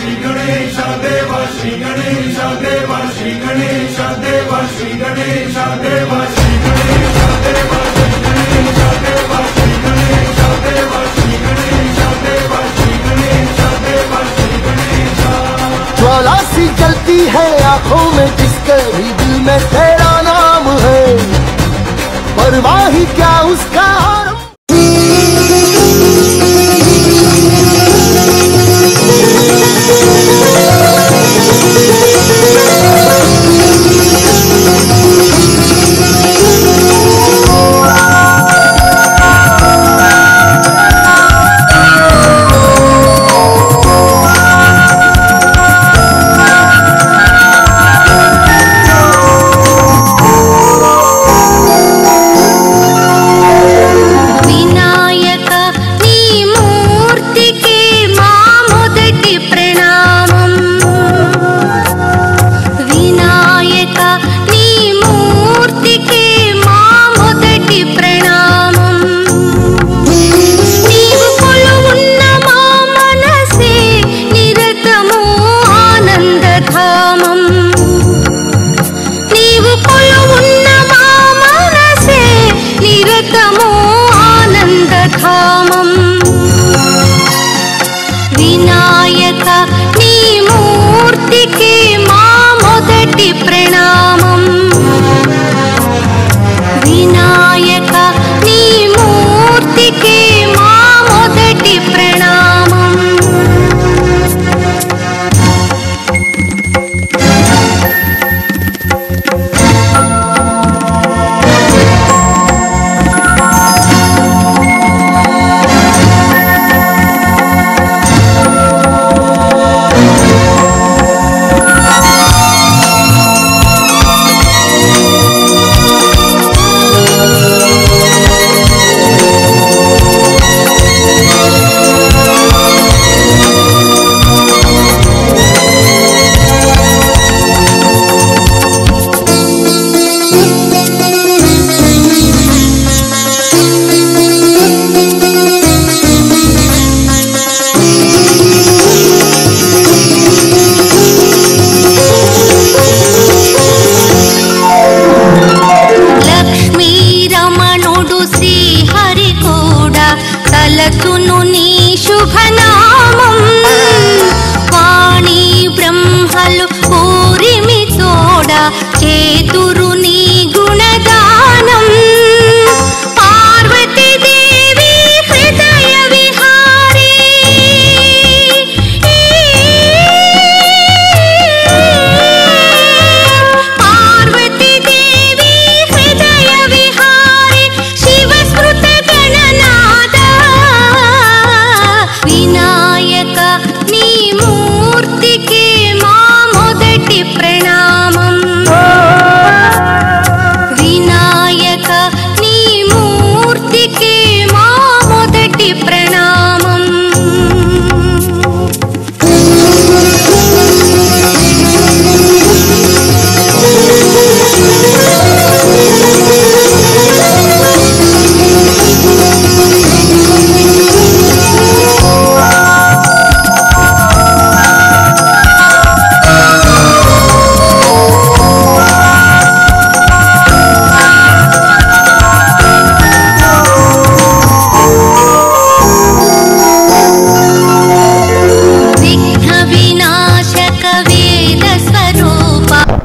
श्री गणेश देवा श्री गणेश देवा श्री गणेश देवा श्री गणेश देवा श्री गणेश देवा श्री गणेश देवा श्री गणेश देवा श्री गणेश देवा श्री गणेश देवा श्री गणेश। ज्वाला सी जलती है आंखों में जिसके भी दिल में तेरा नाम है, परवाह ही क्या उसका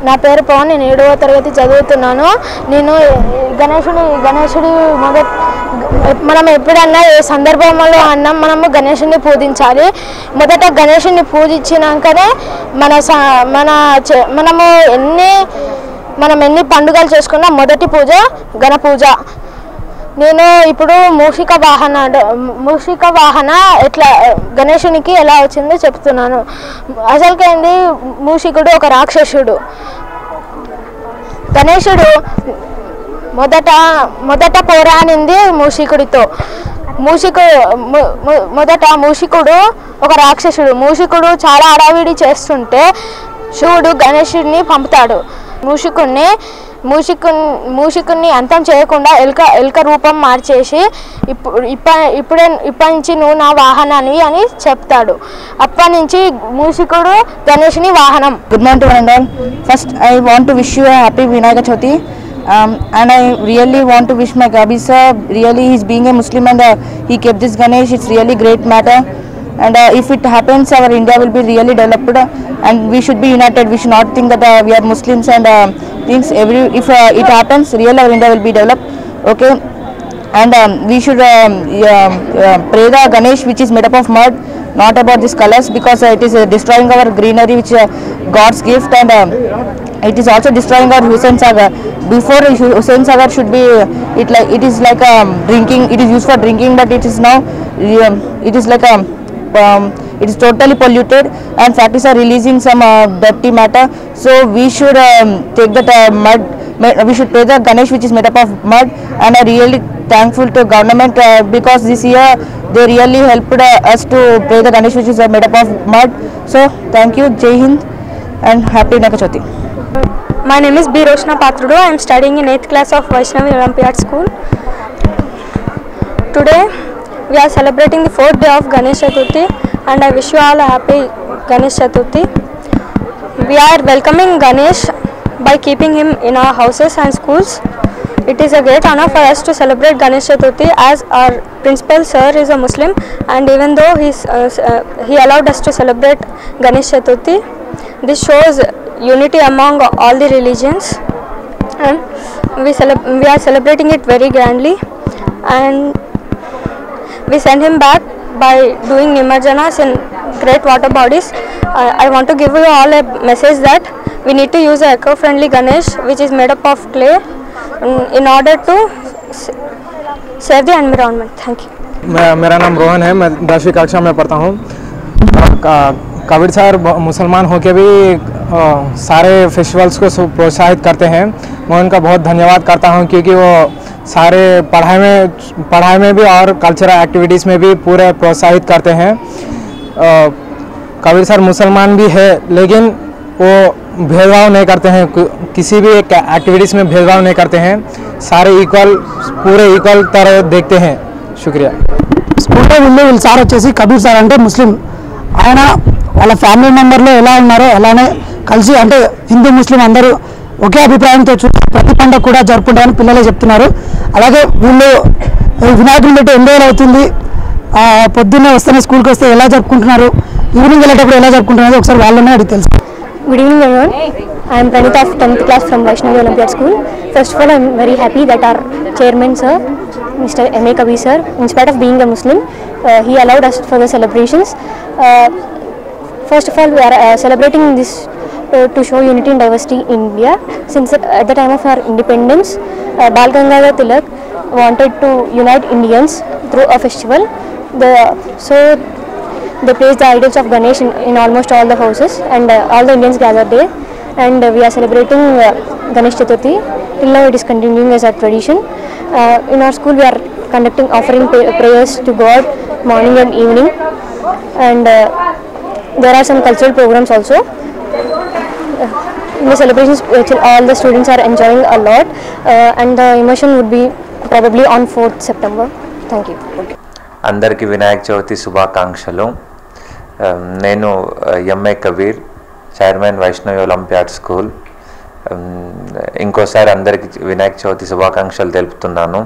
నా పేరు పవన్, నేను 7వ తరగతి చదువుతున్నాను. నేను గణేశుడి మనం ఎప్పుడన్నా ఏ సందర్భంలో అన్నా మనము గణేశుడిని పూజించాలి. మొదట గణేశుడిని పూజించినాకనే మనం ఎన్ని పండుగలు చేసుకున్నా మొదటి పూజ గణ పూజ. నేను ఇప్పుడు మూషిక వాహన ఎట్లా గణేశునికి ఎలా వచ్చిందో చెప్తున్నాను. అసలుకేంది, మూషికుడు ఒక రాక్షసుడు. గణేశుడు మొదట పోరాడింది మూషికుడితో. మూషికుడు ఒక రాక్షసుడు. మూషికుడు చాలా అడవిడి చేస్తుంటే శివుడు గణేశుడిని పంపుతాడు. మూషికుడిని మూషికుని అంతం చేయకుండా ఎలుక రూపం మార్చేసి ఇప్పటి నుంచి నువ్వు నా వాహనాన్ని అని చెప్తాడు. అప్పటి నుంచి మూషికుడు గణేషుని వాహనం. Good morning to everyone. First, I want to wish you a happy Vinayaka Chauthi. And I really want to wish my Gabi sir, really he's being a Muslim and he kept this Ganesh, it's really great matter. And if it happens, our India will be really developed and we should be united. We should not think that we are Muslims and things. If it happens, really our India will be developed. Okay. And we should pray the Ganesh which is made up of mud, not about these colors, because it is destroying our greenery which God's gift, and it is also destroying our Hussain Sagar. Before Hussain Sagar should be it is like drinking, it is used for drinking, but it is now it is like it is totally polluted and factories are releasing some dirty matter. So we should take that mud, we should pray the Ganesh which is made up of mud. And I really thankful to government because this year they really helped us to pray the Ganesh which is made up of mud. So thank you, Jai Hind and happy Vinayaka Chauthi. My name is B. Roshna Patrudu. I am studying in 8th class of Vaishnavi Olympiad School. Today we are celebrating the 4th day of Ganesh Chaturthi and I wish you all a happy Ganesh Chaturthi. We are welcoming Ganesh by keeping him in our houses and schools. It is a great honor for us to celebrate Ganesh Chaturthi as our principal sir is a Muslim, and even though he allowed us to celebrate Ganesh Chaturthi, this shows unity among all the religions, and we are celebrating it very grandly, and we send him back by doing Nimarjanas in great water bodies. I want to give you all a message that we need to use an eco-friendly Ganesh which is made up of clay in order to save the environment. Thank you. मेरा नाम रोहन है, मैं 10वीं कक्षा में पढ़ता हूँ। Kabir sir मुसलमान होकर भी सारे फेस्टिवल्स को प्रोत्साहित करते हैं। मैं उनका बहुत धन्यवाद करता हूँ क्योंकि वो सारे पढ़ाई में भी और कल्चरल एक्टिविटीज़ में भी पूरे प्रोत्साहित करते हैं। कबीर सर मुसलमान भी है लेकिन वो भेदभाव नहीं करते हैं, किसी भी एक एक्टिविटीज़ में भेदभाव नहीं करते हैं, सारे पूरे ఈక్వల్ तरह देखते हैं। शुक्रिया। స్కూల్లో వీళ్ళు సార్ వచ్చేసి కబీర్ సార్ అంటే ముస్లిం. ఆయన వాళ్ళ ఫ్యామిలీ మెంబర్లో ఎలా ఉన్నారో అలానే కలిసి అంటే హిందూ ముస్లిం అందరూ ఒకే అభిప్రాయంతో ప్రతి పండుగ కూడా జరుపుకుంటారని పిల్లలే చెప్తున్నారు. అలాగే వీళ్ళు వినాయకుడిని పెట్టి 8 రోజులు అవుతుంది, పొద్దున్నే వస్తేనే స్కూల్కి వస్తే ఎలా జరుపుకుంటున్నారు, ఈవినింగ్ వెళ్ళేటప్పుడు ఎలా జరుపుకుంటున్నారు ఒకసారి వాళ్ళనే అడిగి తెలుసు. Good evening everyone. I am Pranita of 10th class from Vaishnavi Olympiad School. First of all, I am very happy that our chairman sir, Mr. M.A. Kabir sir, in spite of being a Muslim, he allowed us for the celebrations. First of all, we are celebrating this to show unity and diversity in India. Since at the time of our independence, Bal Gangadhar Tilak wanted to unite Indians through a festival. They placed the idols of Ganesh in almost all the houses, and all the Indians gathered there, and we are celebrating Ganesh Chaturthi. Till now it is continuing as a tradition. In our school we are conducting offering prayers to God morning and evening, and there are some cultural programs also. In the celebrations all the students are enjoying a lot, and the immersion would be probably on 4th September. Thank you. అందరికీ వినాయక చవితి శుభాకాంక్షలు. నేను MA Kabir, chairman Vaishnavi olympiad school. ఇంకోసారి అందరికీ వినాయక చవితి శుభాకాంక్షలు తెలుపుతున్నాను.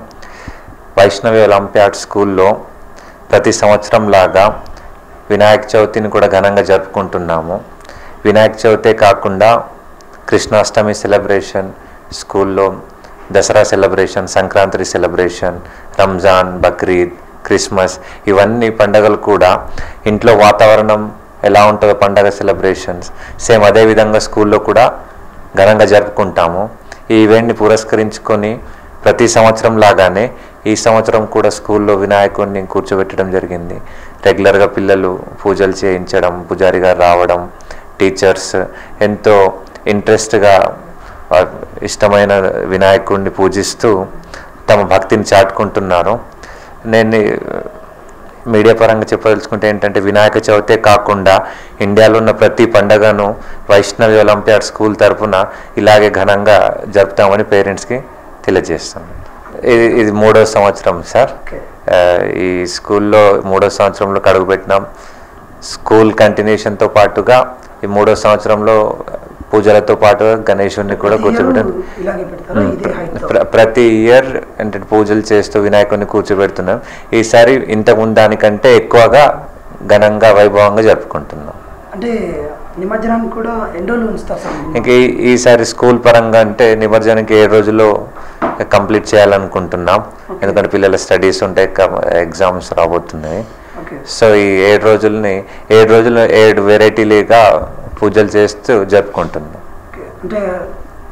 Vaishnavi olympiad స్కూల్లో ప్రతి సంవత్సరం లాగా వినాయక చవితిని కూడా ఘనంగా జరుపుకుంటున్నాము. వినాయక చవితే కాకుండా కృష్ణాష్టమి సెలబ్రేషన్, స్కూల్లో Dasara celebration, Sankranti celebration, Ramzan, Bakrid, Christmas, ఇవన్నీ పండుగలు కూడా ఇంట్లో వాతావరణం ఎలా ఉంటుందో పండగ సెలబ్రేషన్స్ సేమ్ అదేవిధంగా స్కూల్లో కూడా ఘనంగా జరుపుకుంటాము. ఈ ఈవెంట్ని పురస్కరించుకొని ప్రతి సంవత్సరం లాగానే ఈ సంవత్సరం కూడా స్కూల్లో వినాయకుడిని కూర్చోబెట్టడం జరిగింది. రెగ్యులర్గా పిల్లలు పూజలు చేయించడం, పూజారి గారు రావడం, టీచర్స్ ఎంతో ఇంట్రెస్ట్గా ఇష్టమైన వినాయకుడిని పూజిస్తూ తమ భక్తిని చాటుకుంటున్నారు. నేను మీడియా పరంగా చెప్పదలుచుకుంటే ఏంటంటే వినాయక చవితే కాకుండా ఇండియాలో ఉన్న ప్రతి పండగను వైష్ణవి ఒలింపియాడ్ స్కూల్ తరఫున ఇలాగే ఘనంగా జరుపుతామని పేరెంట్స్కి తెలియజేస్తాం. ఇది 3వ సంవత్సరం సార్. ఈ స్కూల్లో 3వ సంవత్సరంలో అడుగుపెట్టినాం. స్కూల్ కంటిన్యూషన్తో పాటుగా ఈ 3వ సంవత్సరంలో పూజలతో పాటు గణేశుడిని కూడా కూర్చోబెట్టాం. ప్రతి ఇయర్ అంటే పూజలు చేస్తూ వినాయకుడిని కూర్చోబెడుతున్నాం. ఈసారి ఇంతకుముందు దానికంటే ఎక్కువగా ఘనంగా వైభవంగా జరుపుకుంటున్నాం. అంటే నిమజ్జనానికి కూడా ఎన్ని రోజులు ఉంచుతారు సార్? ఇంక ఈసారి స్కూల్ పరంగా అంటే నిమజ్జనానికి 7 రోజుల్లో కంప్లీట్ చేయాలనుకుంటున్నాం. ఎందుకంటే పిల్లల స్టడీస్ ఉంటాయి, ఎగ్జామ్స్ రాబోతున్నాయి. సో ఈ 7 రోజుల్ని 7 వెరైటీలుగా పూజలు చేస్తూ జరుపుకుంటున్నాం. అంటే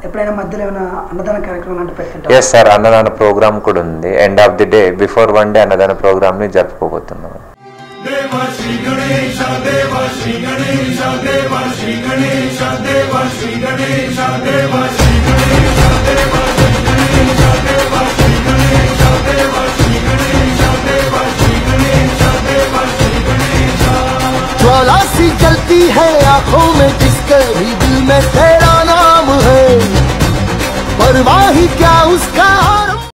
ఎప్పుడైనా మధ్యలో ఏమైనా అన్నదాన కార్యక్రమం అంటే పెడుతుంటారు? ఎస్ సార్, అన్నదాన ప్రోగ్రామ్ కూడా ఉంది. End of the day before 1 day అన్నదాన ప్రోగ్రామ్ని జరుపుకోబోతున్నాం. దేవ శ్రీ గణేశ దేవ శ్రీ గణేశ దేవ శ్రీ గణేశ దేవ శ్రీ గణేశ దేవ శ్రీ గణేశ దేవ శ్రీ గణేశ దేవ శ్రీ గణేశ దేవ శ్రీ గణేశ దేవ శ్రీ గణేశ దేవ శ్రీ గణేశ. ज्वाला सी जलती है आंखों में जिसके भी दिल में तेरा नाम है, परवाह ही क्या उसका